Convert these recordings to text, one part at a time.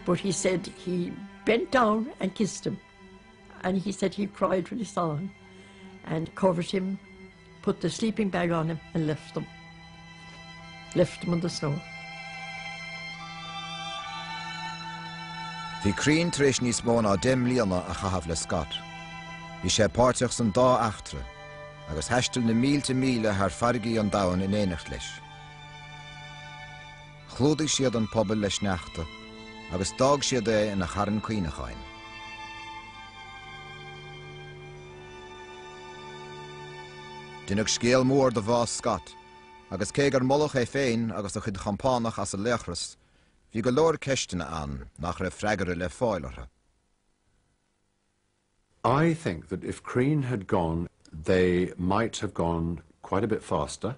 But he said he bent down and kissed him. And he said he cried when he saw him and covered him, put the sleeping bag on him and left him. Left him on the snow. Bhí Crean tar éis níos mó ná 10 mbliana a chathamh le Scott. Bhí sé páirteach san dá achtra, agus theastail na mílte míle thar fargaí an domhan in éineacht leis. Chlúdaigh siad an pobal leis neachta, agus dág siad é ina charan cuoinecháin. Duineadh scéal mór de bhás Scott, agus cé gur molach é féin agus a chud champánach as a leachras, bhí go leor ceistena an nach raibh freagara le fáileartha. I think that if Crean had gone, they might have gone quite a bit faster.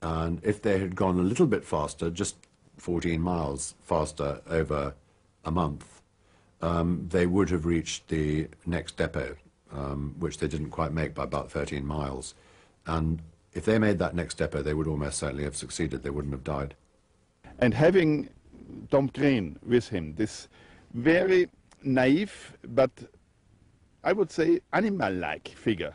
And if they had gone a little bit faster, just 14 miles faster over a month, they would have reached the next depot, which they didn't quite make by about 13 miles. And if they made that next depot, they would almost certainly have succeeded. They wouldn't have died. And having Tom Crean with him, this very naive, but I would say animal-like figure,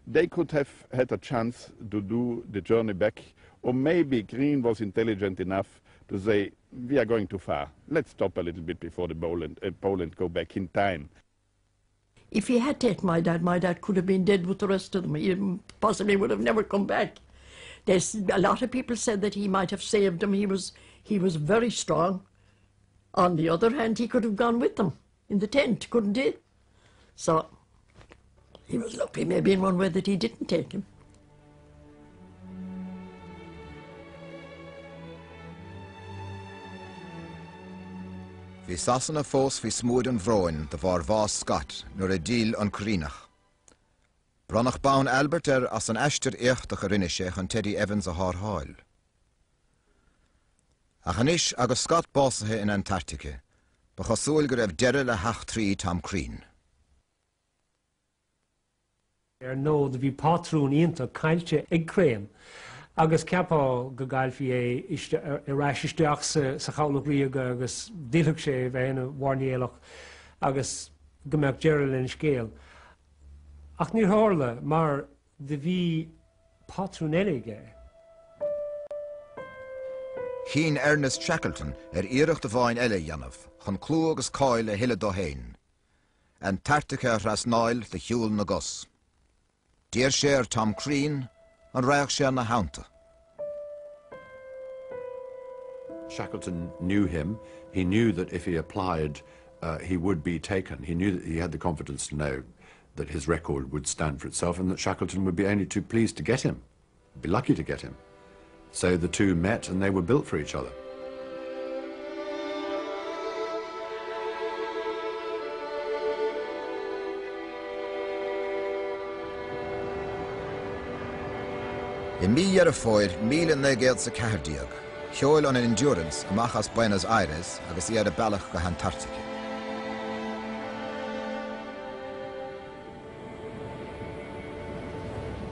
they could have had a chance to do the journey back, or maybe Crean was intelligent enough to say, we are going too far, let's stop a little bit before the Poland go back in time. If he had taken my dad could have been dead with the rest of them. He possibly would have never come back. There's a lot of people said that he might have saved them. He was very strong. On the other hand, he could have gone with them in the tent, couldn't he? So he was lucky maybe in one way that he didn't take him. Bhí sasanna fós bhí smúd an bhróin de bhar bhás Scott nuair a díl an Creanach. Brannach bán Albert as an eistir éachtach a rinne sé an Teddy Evans a thártháil. A chanis agus Scott básathe in Antarctica, ba chosúil go raibh deire le heach trí Tom Crean. No, de bhí pátrún ionta caiilte ag Crean. Agus ceapá go gailfí é I ráisisteach sa chabhlach agus díleach sé bheith ina bharnéalach agus go mbeadh deireadh lena scéal. Ach níor tharla mar de bhí pátrún eile ige. Hín Ernest Shackleton iirecht de bhain eile dhéanamh, chun clú agus cáil le huile do héin. Antarctica ras náil de hiúil na gus. Dír sé Tom Crean an raach sé na haunta. Shackleton knew him. He knew that if he applied, he would be taken. He knew that he had the confidence to know that his record would stand for itself and that Shackleton would be only too pleased to get him, be lucky to get him. So the two met and they were built for each other. I mí ar a fóir 1940, cheoil an Endurance amach as Buenos Aires agus ar a bealach go Antarctica.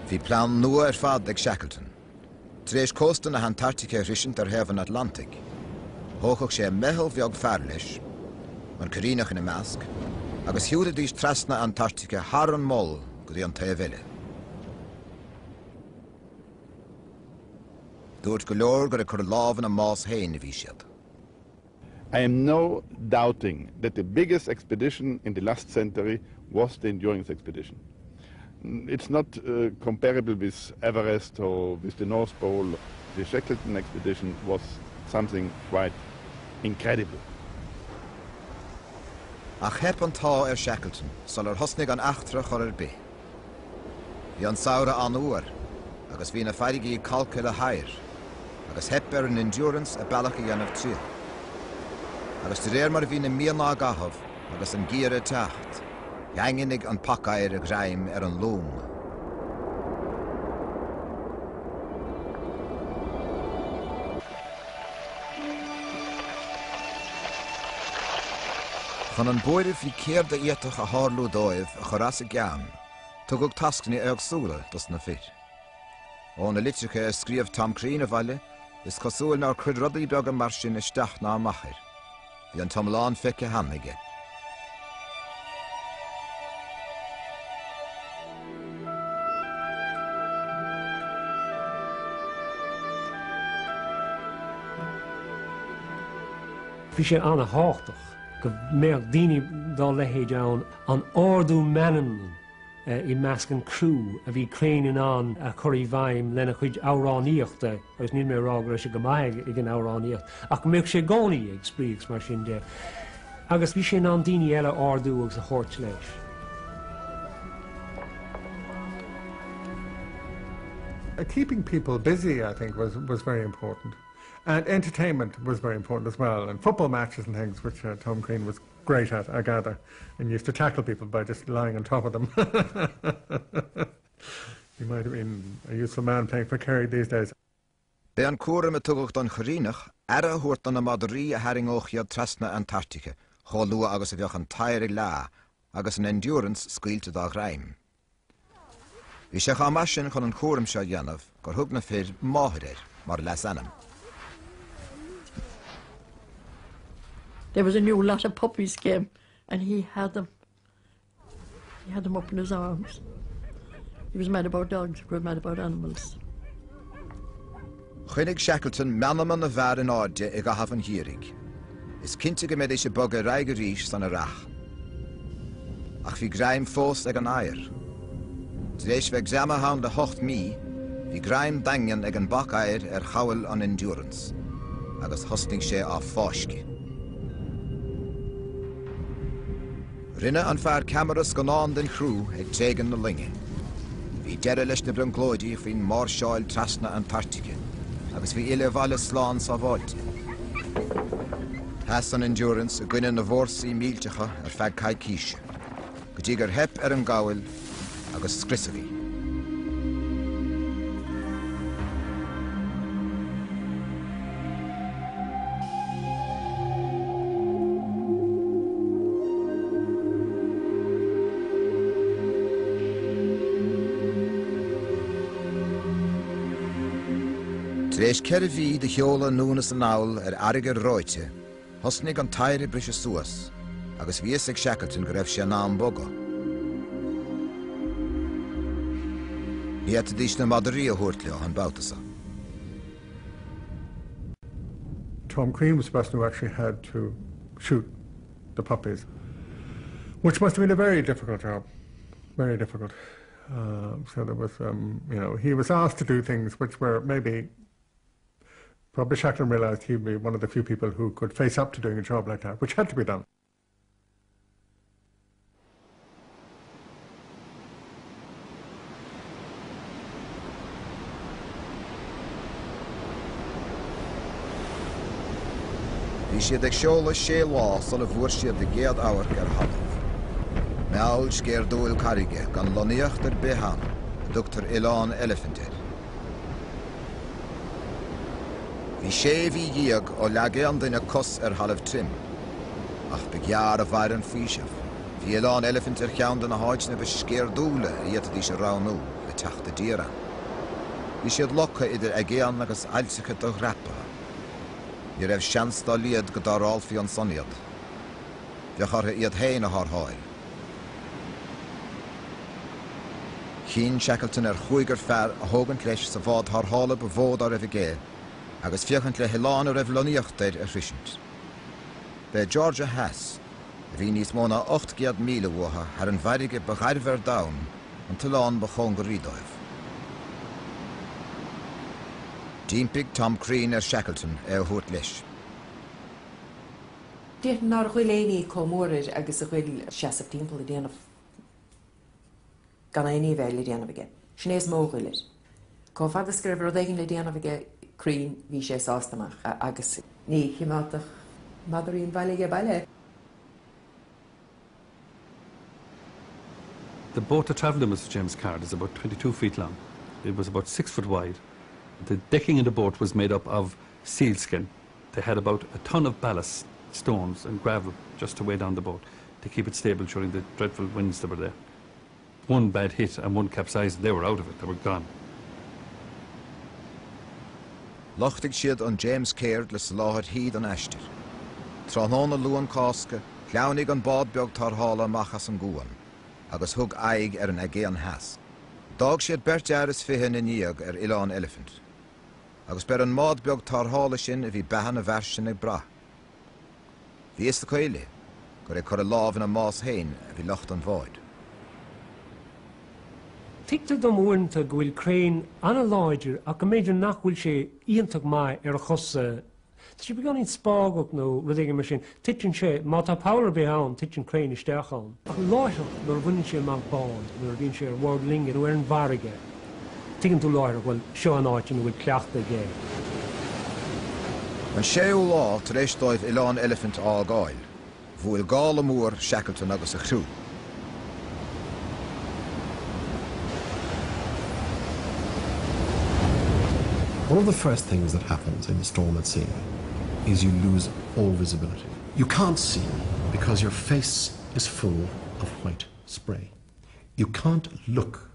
Bhí plán nua ar fad ag Shackleton. Tréis cósta na Antarctica risint ar Heaven Atlantic. Thógach sé meitheal bheag fearr leis, an Caoineach ina measc, agus hiúda dís trasna Antarctica thar an moll go dtí an taobh. Dúirt go leor gur a chur lámhan a más héin a bhí siad. I am no doubting that the biggest expedition in the last century was the Endurance expedition. It's not comparable with Everest or with the North Pole. The Shackleton expedition was something quite incredible. Ach heb an tá Shackleton, sal thosnig an achtra chur bé. Bhí an saora an uair, agus bhí na farigí calca le hair, agus heb an Endurance a bealach a dhéanamh trí. Agus de réir mar bhí na míana gahabh, agus an gíre teacht, Janginnig an pacair a graim an lung. Chun an bóirih hí céir de íochtach a thárlú dóibh a chorás a gceann, tugad tascní agsúla dus na fir. Ó na litrecha scríomh Tom Crean a bhaile, is cosúil ná chud rudaí beag an mar sin isteach ná amachir. bhí an tomláin feice hamige. Bhí sé anna háchtach go méach daoine dá lehéid an ordú menan I measc an crú a bhí Crean an a choirí bhaim lena chuid áráníochta agus ní mé rágra sé go maithe ag an áráníocht ach méoh sé gánaí ag spríochs mar sin de. Agus bhí sé an daoine eile ardú agus a chóirt leis. Keeping people busy, I think, was very important. And entertainment was very important as well. And football matches and things, which Tom Crean was great at, I gather, and used to tackle people by just lying on top of them. He might have been a useful man playing for Kerry these days. Be an cuara me tugacht an chorinach, ara huirt an amadorí a haring óchiad trasna Antarctica, chólua agus a bheoch an tairi lá, agus an endurance scuilte da graim. Bhí sé chamásin chun an chóram seo dhéanamh, gur thug na fir máthir mar les anam. There was a new lot of puppies came, and he had them. He had them up in his arms. He was mad about dogs, he was mad about animals. Chuinnig Shackleton menaman na bhar in áide ag a hafan hírig. Is cinnte go méid é sé bog a raige rís san a rach. Ach bhí graim fós ag an air. Dréis bheith exama hawn de 8,000, bhí graim dangan ag an bach air chawl an endurance, agus hosting sé á fáisci. Rinne an fear cameras ganán den chrú ag tégan na linge. Bhí deire leis na brunglóidí faoin mar seáil trasna Antarctica, agus bhí ile bhaile sláán sa bháilte. Has an endurance a gcuine na bhórsaí míltecha feadh caiid cíise, go dtí gur hep an gáil agus scrisaí. Tréis ceir bhí de cheola núnas an áil airige roite, hosnig an tairi brise suas, agus bhíos ag Shackleton go raibh sé ná boga. Ní at dís na madarí a thuirt leo an báutasa. Tom Crean was the person who actually had to shoot the puppies, which must have been a very difficult job, very difficult. So there was, you know, he was asked to do things which were maybe, probably Shackleton realised he'd be one of the few people who could face up to doing a job like that, which had to be done. Bhí siad ag seola sé lá san a bhuair siad de géad áhar gur habh. Meall scéir dúil carige gan loníocht Behan, Dr. Elán Elephanter. Bhí sé bhí díag ó leagé an duine cos halibh trim, ach begear a bhair an físeach. Bhí Elán Elephanter cheann den na háid na bheith scéir dúla iad dí sé ránú le teachta díra. Bhí siad locha idir agéan agus ailsacha do grappa. Ní raibh seans dá liad go dárál fiú an soniad. Bhí chartha iad héin a háil. Chin Shackleton chuigar fear a thógan leis sa bhád hála ba bhód a raibh gé, agus fiachant le heláin a raibh loníochtaid a frisint. Be Georgia Hess, a bhí níos móna 8 míle bhuatha ar an bhairige ba ghairhar dain an talán ba chón go rídóibh. Dímpig Tom Crean Shackleton thuirt leis. Dír nar chuil éí comórir agus a chuil seaamh timppla a déanamh gan éí bheith le déanamh aige. Snééis móghuiir. Có fad a scríb ru éigin le déanamh aige Crean bhí sé sástaach agus ní chiimeach madaríon bhailige bailile. The boat that travelled in Mr. James Caird is about 22 feet long. It was about 6 foot wide. The decking in the boat was made up of sealskin. They had about a ton of ballast, stones and gravel just to weigh down the boat to keep it stable during the dreadful winds that were there. One bad hit and one capsized, they were out of it, they were gone. Lochtig siad an James Caird le sa láthir híd an eistir. Trónóna luan cásca, cleannig an bádbeag tarhála machas an gúan, agus thug aig an agéan has. Dag siad bert aras fihin in níag Ileán Elephant, agus ber an mádbeag tarhála sin a bhí behan a bhersin ag bra. Bhí is the coile, gur ag chur a láb in a más hain a bhí locht an bháid. Tictar do múnta go bhfuil Crean anna láidir ach go méidir nach bhfuil sé íontach mai ar a chosa. Tá sé began in spágach nó rudige mar sin, titin sé, má tá power be ann, titin Crean isteach ann. Ach láideach nó bhuiinn sé má báin, nó bhíonn sé ar bhard lingin nó ar an bharige. Tigann tú láideach bhfuil seo an áitin bhfuil cleachta gé. An séú lá tar éis dóibh Ileán Elephant á gáil, bhfuil gála mór Shackleton agus a chrú. One of the first things that happens in a storm at sea is you lose all visibility. You can't see because your face is full of white spray. You can't look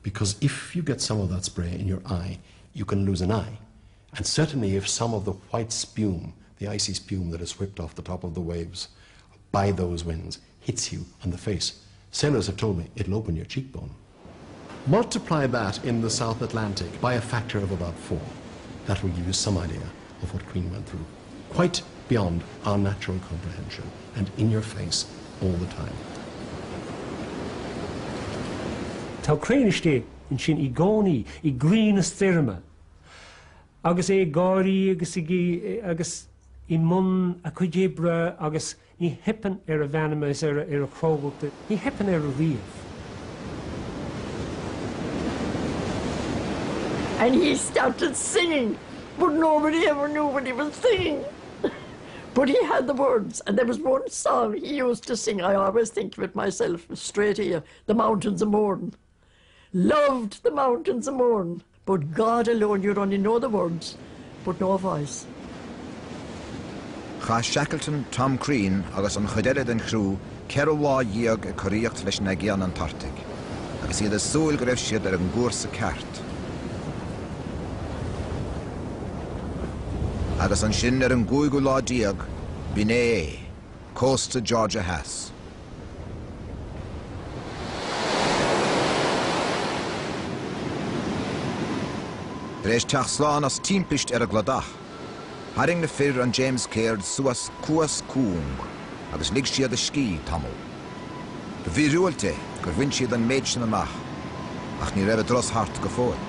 because if you get some of that spray in your eye, you can lose an eye. And certainly if some of the white spume, the icy spume that is whipped off the top of the waves by those winds, hits you on the face, sailors have told me it'll open your cheekbone. Multiply that in the South Atlantic by a factor of about 4. That will give you some idea of what Crean went through. Quite beyond our natural comprehension and in your face all the time. Tá Crean isté in sin I gcónaí, I grín stirme. Agus gáirí agus I mun a chuidé bre agus ní hepan ar a bheanimas ar a chrógulta, ní hepan ar a riamh. And he started singing, but nobody ever knew what he was singing. But he had the words, and there was one song he used to sing, I always think of it myself, straight here, The Mountains of Mourne. Loved the mountains of Mourne, but God alone, you'd only know the words, but no voice. Cha Shackleton, Tom Crean agus an chuideile den chrú ceir lá díag a choíocht leis na gcéan Antarctic, agus iad a súil go raibh siad ar an gúr sa ceart. Agus an sin ar an gúigú lá díag, bhí é, Costa Georgia Haas. Réis teach sláán as tímpist ar a gladach, haring na fir an James Caird suas cuas cúng, agus lig siad a scí tamil. Ba bhí riúilte gur bhain siad an méid sin amach, ach ní raibh dros hart go fóil.